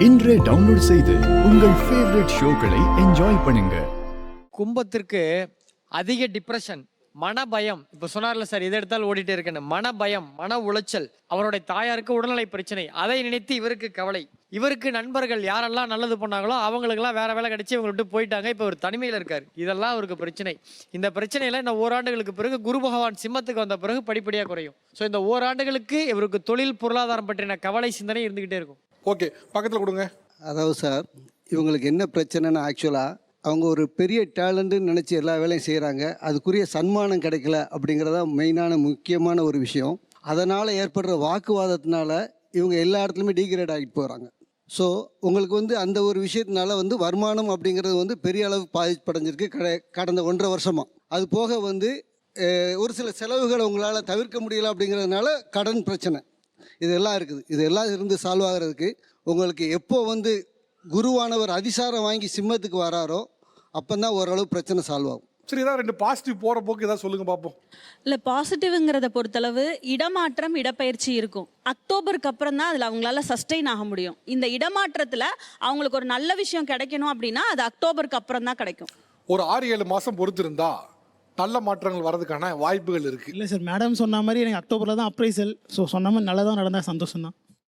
இன்றே டவுன்லோட் செய்து உங்கள் ஃபேவரட் ஷோக்களை என்ஜாய் பண்ணுங்க. கும்பத்திற்கு அதிக டிப்ரெஷன், மன பயம். இப்போ சொன்னார்ல சார், இதை எடுத்தால் ஓடிட்டே இருக்கேன்னு. மன பயம், மன உளைச்சல். அவருடைய தாயாருக்கு உடல்நலை பிரச்சனை, அதை நினைத்து இவருக்கு கவலை. இவருக்கு நண்பர்கள் யாரெல்லாம் நல்லது பண்ணாங்களோ அவங்களுக்கெல்லாம் வேற வேலை கிடைச்சி இவங்க விட்டு போயிட்டாங்க. இப்போ ஒரு தனிமையில் இருக்கார். இதெல்லாம் அவருக்கு பிரச்சனை. இந்த பிரச்சனையில இந்த ஓராண்டுகளுக்கு பிறகு குரு பகவான் சிம்மத்துக்கு வந்த பிறகு படிப்படியாக குறையும். ஸோ இந்த ஓராண்டுகளுக்கு இவருக்கு தொழில் பொருளாதாரம் பற்றின கவலை சிந்தனை இருந்துகிட்டே இருக்கும். ஓகே, பக்கத்தில் கொடுங்க. அதாவது சார், இவங்களுக்கு என்ன பிரச்சனைன்னா, ஆக்சுவலாக அவங்க ஒரு பெரிய டேலண்ட்டுன்னு நினச்சி எல்லா வேலையும் செய்கிறாங்க. அதுக்குரிய சன்மானம் கிடைக்கல அப்படிங்கிறதா மெயினான முக்கியமான ஒரு விஷயம். அதனால் ஏற்படுற வாக்குவாதத்தினால இவங்க எல்லா இடத்துலையுமே டீக்ரேட் ஆகிட்டு போகிறாங்க. ஸோ உங்களுக்கு அந்த ஒரு விஷயத்தினால வருமானம் அப்படிங்கிறது பெரிய அளவு பாதிப்படைஞ்சிருக்கு கடந்த 1.5 வருஷமாக. அது போக ஒரு சில செலவுகளை உங்களால் தவிர்க்க முடியல அப்படிங்கிறதுனால கடன் பிரச்சனை இதெல்லாம் இருக்குது. இதெல்லாம் இருந்து சால்வ் ஆகிறதுக்கு உங்களுக்கு எப்போ குருவானவர் அதிசாரம் வாங்கி சிம்மத்துக்கு வராரோ அப்போதான் ஓரளவு பிரச்சனை சால்வ் ஆகும். சரி, ஏதாவது 2 பாசிட்டிவ் போகிற போக்கு ஏதாவது சொல்லுங்க பார்ப்போம். இல்லை, பாசிட்டிவ்ங்கிறத பொறுத்தளவு இடமாற்றம், இடப்பெயர்ச்சி இருக்கும். அக்டோபருக்கு அப்புறம் தான் அதில் அவங்களால சஸ்டெயின் ஆக முடியும். இந்த இடமாற்றத்தில் அவங்களுக்கு ஒரு நல்ல விஷயம் கிடைக்கணும் அப்படின்னா அது அக்டோபருக்கு அப்புறம் தான் கிடைக்கும். ஒரு 6-7 மாதம் பொறுத்திருந்தா நல்ல மாற்றங்கள் வர்றதுக்கான வாய்ப்புகள் இருக்குது. இல்லை சார், மேடம் சொன்ன மாதிரி எனக்கு அக்டோபரில் தான் அப்ரைசல். ஸோ சொன்ன மாதிரி நல்லதாக நடந்தால் சந்தோஷம் தான்.